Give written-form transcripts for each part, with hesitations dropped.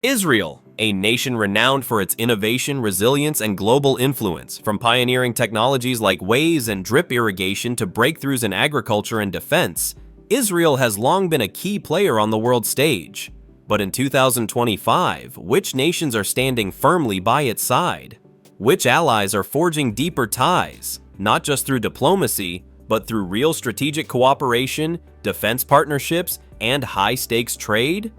Israel, a nation renowned for its innovation, resilience, and global influence, from pioneering technologies like waves and drip irrigation to breakthroughs in agriculture and defense, Israel has long been a key player on the world stage. But in 2025, which nations are standing firmly by its side? Which allies are forging deeper ties, not just through diplomacy, but through real strategic cooperation, defense partnerships, and high-stakes trade?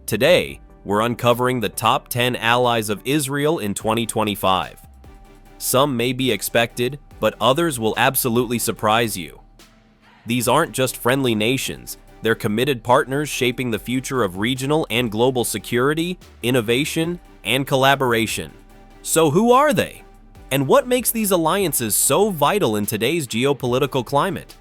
Today, we're uncovering the top 10 allies of Israel in 2025. Some may be expected, but others will absolutely surprise you. These aren't just friendly nations, they're committed partners shaping the future of regional and global security, innovation, and collaboration. So who are they? And what makes these alliances so vital in today's geopolitical climate?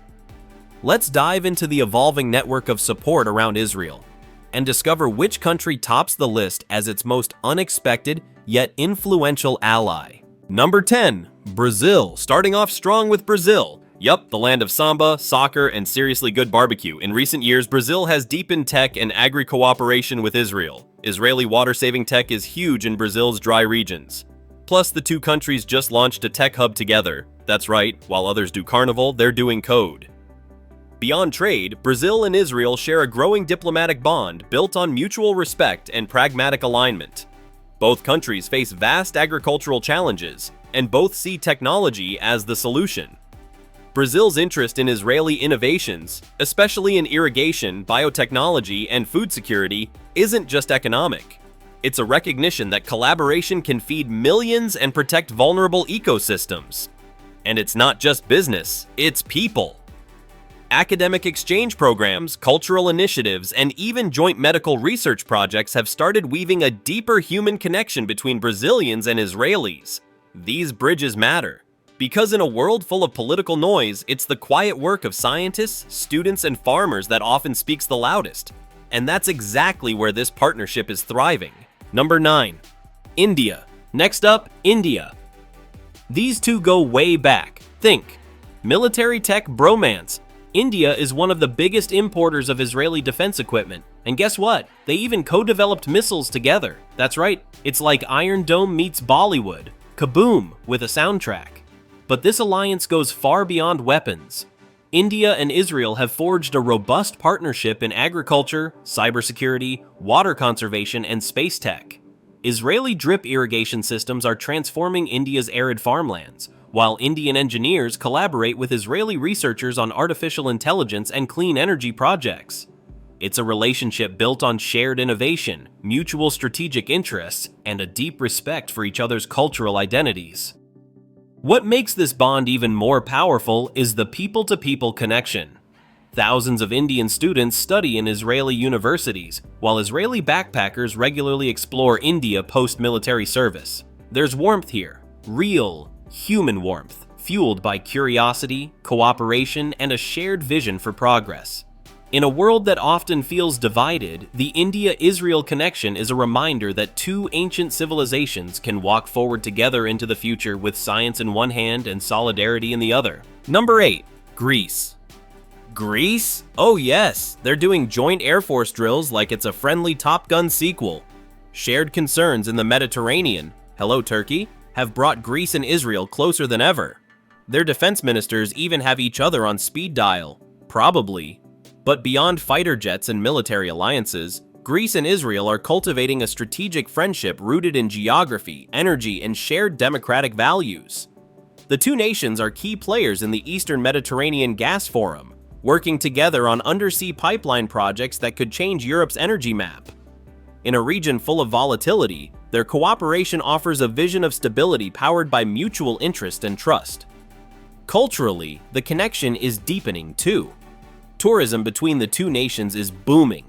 Let's dive into the evolving network of support around Israel and discover which country tops the list as its most unexpected yet influential ally. Number 10. Brazil. Starting off strong with Brazil. Yup, the land of samba, soccer, and seriously good barbecue. In recent years, Brazil has deepened tech and agri-cooperation with Israel. Israeli water-saving tech is huge in Brazil's dry regions. Plus, the two countries just launched a tech hub together. That's right, while others do carnival, they're doing code. Beyond trade, Brazil and Israel share a growing diplomatic bond built on mutual respect and pragmatic alignment. Both countries face vast agricultural challenges, and both see technology as the solution. Brazil's interest in Israeli innovations, especially in irrigation, biotechnology, and food security, isn't just economic. It's a recognition that collaboration can feed millions and protect vulnerable ecosystems. And it's not just business, it's people. Academic exchange programs, cultural initiatives, and even joint medical research projects have started weaving a deeper human connection between Brazilians and Israelis. These bridges matter, because in a world full of political noise, it's the quiet work of scientists, students, and farmers that often speaks the loudest. And that's exactly where this partnership is thriving. Number 9. India. Next up, India. These two go way back. Think. Military tech bromance. India is one of the biggest importers of Israeli defense equipment. And guess what? They even co-developed missiles together. That's right, it's like Iron Dome meets Bollywood. Kaboom, with a soundtrack. But this alliance goes far beyond weapons. India and Israel have forged a robust partnership in agriculture, cybersecurity, water conservation, and space tech. Israeli drip irrigation systems are transforming India's arid farmlands, while Indian engineers collaborate with Israeli researchers on artificial intelligence and clean energy projects. It's a relationship built on shared innovation, mutual strategic interests, and a deep respect for each other's cultural identities. What makes this bond even more powerful is the people-to-people connection. Thousands of Indian students study in Israeli universities, while Israeli backpackers regularly explore India post-military service. There's warmth here, real, human warmth, fueled by curiosity, cooperation, and a shared vision for progress. In a world that often feels divided, the India-Israel connection is a reminder that two ancient civilizations can walk forward together into the future with science in one hand and solidarity in the other. Number 8. Greece. Greece? Oh yes, they're doing joint Air Force drills like it's a friendly Top Gun sequel. Shared concerns in the Mediterranean, hello Turkey, have brought Greece and Israel closer than ever. Their defense ministers even have each other on speed dial, probably. But beyond fighter jets and military alliances, Greece and Israel are cultivating a strategic friendship rooted in geography, energy, and shared democratic values. The two nations are key players in the Eastern Mediterranean Gas Forum, working together on undersea pipeline projects that could change Europe's energy map. In a region full of volatility, their cooperation offers a vision of stability powered by mutual interest and trust. Culturally, the connection is deepening too. Tourism between the two nations is booming,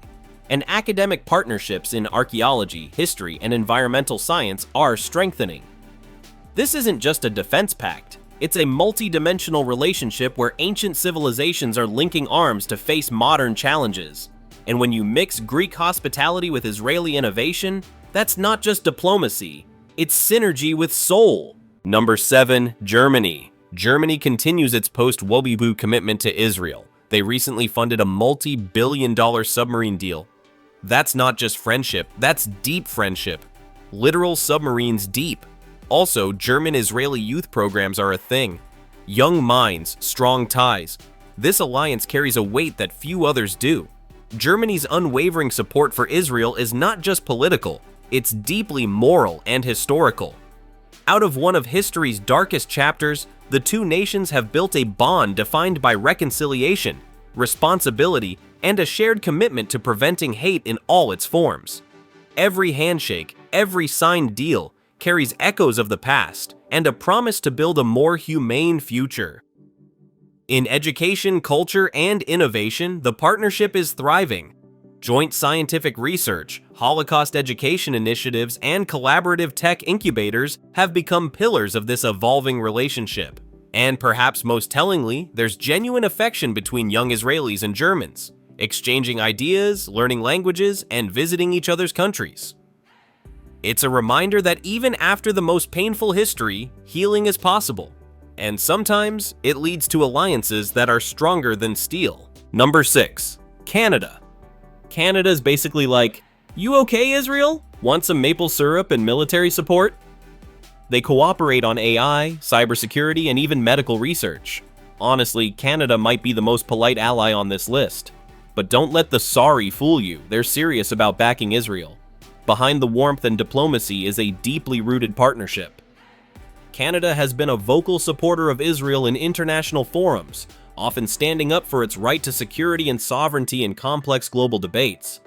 and academic partnerships in archaeology, history, and environmental science are strengthening. This isn't just a defense pact, it's a multi-dimensional relationship where ancient civilizations are linking arms to face modern challenges. And when you mix Greek hospitality with Israeli innovation, that's not just diplomacy, it's synergy with soul. Number 7. Germany. Germany continues its post-Wobibu commitment to Israel. They recently funded a multi-billion-dollar submarine deal. That's not just friendship, that's deep friendship. Literal submarines deep. Also, German-Israeli youth programs are a thing. Young minds, strong ties. This alliance carries a weight that few others do. Germany's unwavering support for Israel is not just political, it's deeply moral and historical. Out of one of history's darkest chapters, the two nations have built a bond defined by reconciliation, responsibility, and a shared commitment to preventing hate in all its forms. Every handshake, every signed deal, carries echoes of the past and a promise to build a more humane future. In education, culture, and innovation, the partnership is thriving. Joint scientific research, Holocaust education initiatives, and collaborative tech incubators have become pillars of this evolving relationship. And perhaps most tellingly, there's genuine affection between young Israelis and Germans, exchanging ideas, learning languages, and visiting each other's countries. It's a reminder that even after the most painful history, healing is possible. And sometimes, it leads to alliances that are stronger than steel. Number 6. Canada. Canada's basically like, you okay, Israel? Want some maple syrup and military support? They cooperate on AI, cybersecurity, and even medical research. Honestly, Canada might be the most polite ally on this list. But don't let the sorry fool you, they're serious about backing Israel. Behind the warmth and diplomacy is a deeply rooted partnership. Canada has been a vocal supporter of Israel in international forums, often standing up for its right to security and sovereignty in complex global debates.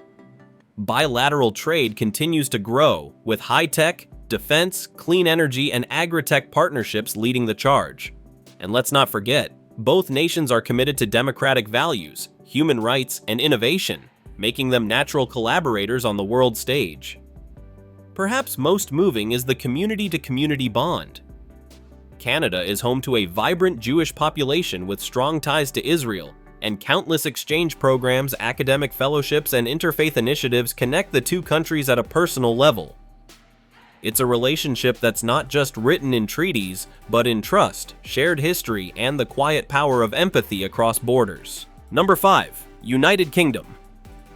Bilateral trade continues to grow, with high-tech, defense, clean energy, and agri-tech partnerships leading the charge. And let's not forget, both nations are committed to democratic values, human rights, and innovation, making them natural collaborators on the world stage. Perhaps most moving is the community-to-community bond. Canada is home to a vibrant Jewish population with strong ties to Israel, and countless exchange programs, academic fellowships, and interfaith initiatives connect the two countries at a personal level. It's a relationship that's not just written in treaties, but in trust, shared history, and the quiet power of empathy across borders. Number 5. United Kingdom.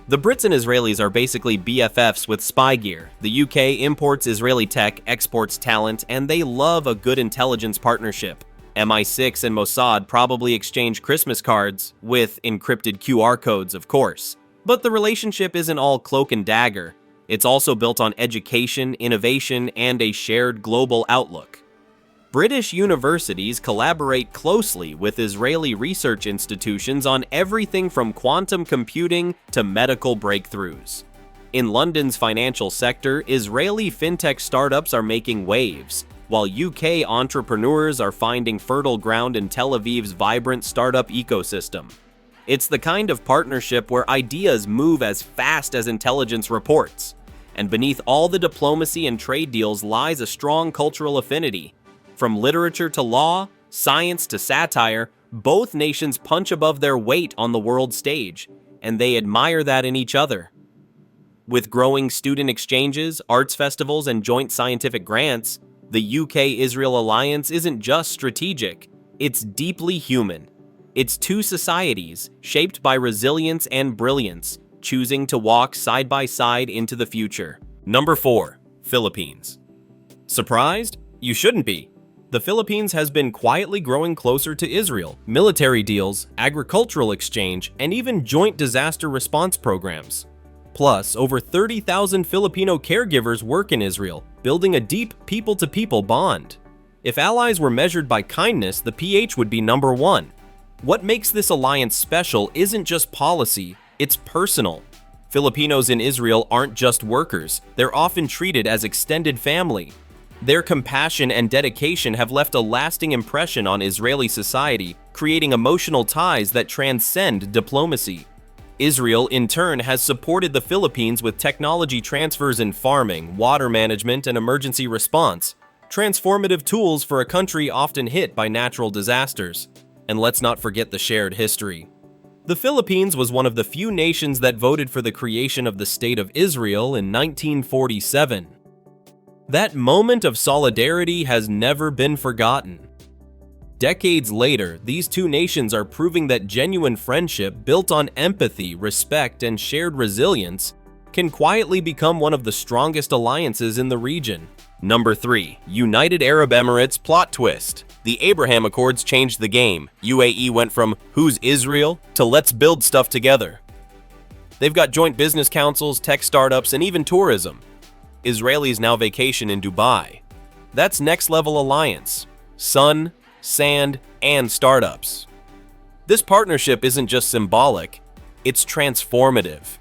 The Brits and Israelis are basically BFFs with spy gear. The UK imports Israeli tech, exports talent, and they love a good intelligence partnership. MI6 and Mossad probably exchange Christmas cards, with encrypted QR codes, of course. But the relationship isn't all cloak and dagger. It's also built on education, innovation, and a shared global outlook. British universities collaborate closely with Israeli research institutions on everything from quantum computing to medical breakthroughs. In London's financial sector, Israeli fintech startups are making waves, while UK entrepreneurs are finding fertile ground in Tel Aviv's vibrant startup ecosystem. It's the kind of partnership where ideas move as fast as intelligence reports, and beneath all the diplomacy and trade deals lies a strong cultural affinity. From literature to law, science to satire, both nations punch above their weight on the world stage, and they admire that in each other. With growing student exchanges, arts festivals, and joint scientific grants, the UK-Israel alliance isn't just strategic, it's deeply human. It's two societies, shaped by resilience and brilliance, choosing to walk side by side into the future. Number 4. Philippines. Surprised? You shouldn't be. The Philippines has been quietly growing closer to Israel. Military deals, agricultural exchange, and even joint disaster response programs. Plus, over 30,000 Filipino caregivers work in Israel, building a deep people-to-people bond. If allies were measured by kindness, the PH would be number 1. What makes this alliance special isn't just policy, it's personal. Filipinos in Israel aren't just workers, they're often treated as extended family. Their compassion and dedication have left a lasting impression on Israeli society, creating emotional ties that transcend diplomacy. Israel, in turn, has supported the Philippines with technology transfers in farming, water management, and emergency response, transformative tools for a country often hit by natural disasters. And let's not forget the shared history. The Philippines was one of the few nations that voted for the creation of the State of Israel in 1947. That moment of solidarity has never been forgotten. Decades later, these two nations are proving that genuine friendship built on empathy, respect, and shared resilience can quietly become one of the strongest alliances in the region. Number 3. United Arab Emirates plot twist. The Abraham Accords changed the game. UAE went from "who's Israel" to "let's build stuff together." They've got joint business councils, tech startups, and even tourism. Israelis now vacation in Dubai. That's next-level alliance. Sun, sand, and startups. This partnership isn't just symbolic, it's transformative.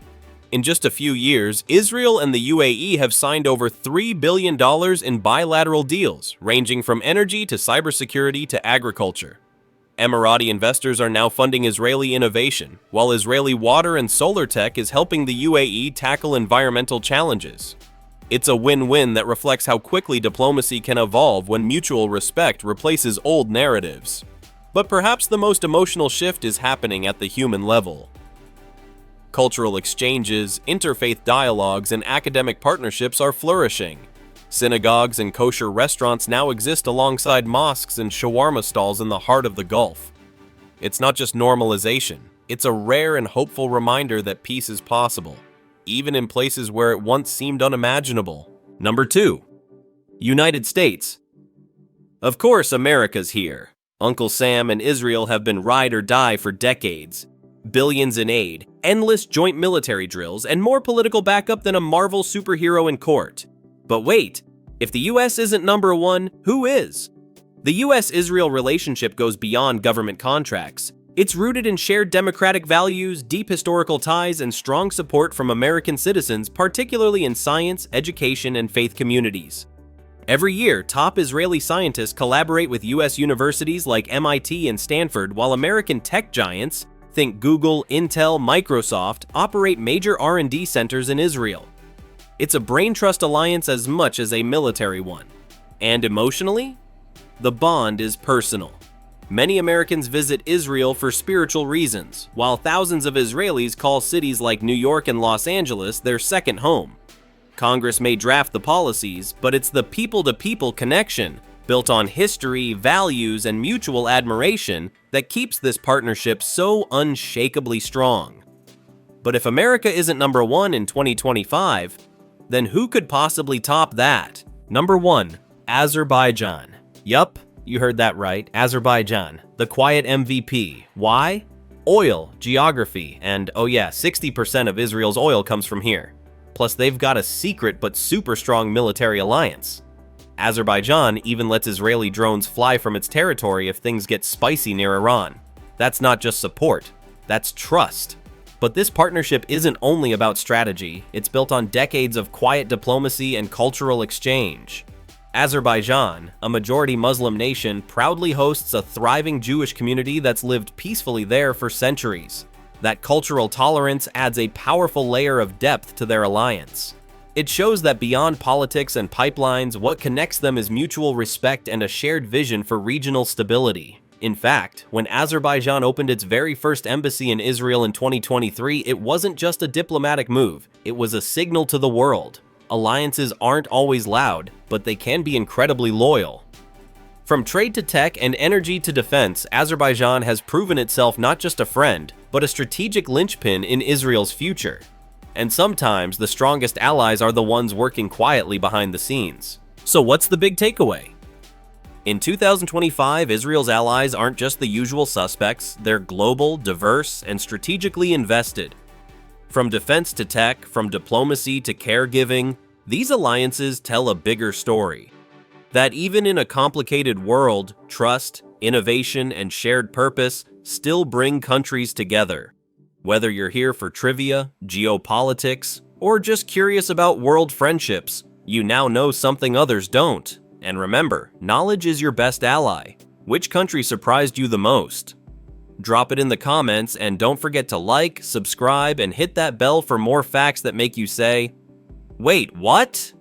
In just a few years, Israel and the UAE have signed over $3 billion in bilateral deals, ranging from energy to cybersecurity to agriculture. Emirati investors are now funding Israeli innovation, while Israeli water and solar tech is helping the UAE tackle environmental challenges. It's a win-win that reflects how quickly diplomacy can evolve when mutual respect replaces old narratives. But perhaps the most emotional shift is happening at the human level. Cultural exchanges, interfaith dialogues, and academic partnerships are flourishing. Synagogues and kosher restaurants now exist alongside mosques and shawarma stalls in the heart of the Gulf. It's not just normalization, it's a rare and hopeful reminder that peace is possible, even in places where it once seemed unimaginable. Number 2. United States. Of course, America's here. Uncle Sam and Israel have been ride or die for decades. Billions in aid, endless joint military drills, and more political backup than a Marvel superhero in court. But wait, if the US isn't number 1, who is? The US-Israel relationship goes beyond government contracts. It's rooted in shared democratic values, deep historical ties, and strong support from American citizens, particularly in science, education, and faith communities. Every year, top Israeli scientists collaborate with US universities like MIT and Stanford, while American tech giants, think Google, Intel, Microsoft, operate major R&D centers in Israel. It's a brain trust alliance as much as a military one. And emotionally? The bond is personal. Many Americans visit Israel for spiritual reasons, while thousands of Israelis call cities like New York and Los Angeles their second home. Congress may draft the policies, but it's the people-to-people connection, built on history, values, and mutual admiration, that keeps this partnership so unshakably strong. But if America isn't number 1 in 2025, then who could possibly top that? Number 1. Azerbaijan. Yup, you heard that right, Azerbaijan, the quiet MVP. Why? Oil, geography, and oh yeah, 60% of Israel's oil comes from here. Plus they've got a secret but super strong military alliance. Azerbaijan even lets Israeli drones fly from its territory if things get spicy near Iran. That's not just support, that's trust. But this partnership isn't only about strategy, it's built on decades of quiet diplomacy and cultural exchange. Azerbaijan, a majority Muslim nation, proudly hosts a thriving Jewish community that's lived peacefully there for centuries. That cultural tolerance adds a powerful layer of depth to their alliance. It shows that beyond politics and pipelines, what connects them is mutual respect and a shared vision for regional stability. In fact, when Azerbaijan opened its very first embassy in Israel in 2023, it wasn't just a diplomatic move, it was a signal to the world. Alliances aren't always loud, but they can be incredibly loyal. From trade to tech and energy to defense, Azerbaijan has proven itself not just a friend, but a strategic linchpin in Israel's future. And sometimes, the strongest allies are the ones working quietly behind the scenes. So what's the big takeaway? In 2025, Israel's allies aren't just the usual suspects, they're global, diverse, and strategically invested. From defense to tech, from diplomacy to caregiving, these alliances tell a bigger story. That even in a complicated world, trust, innovation, and shared purpose still bring countries together. Whether you're here for trivia, geopolitics, or just curious about world friendships, you now know something others don't. And remember, knowledge is your best ally. Which country surprised you the most? Drop it in the comments and don't forget to like, subscribe, and hit that bell for more facts that make you say, "Wait, what?"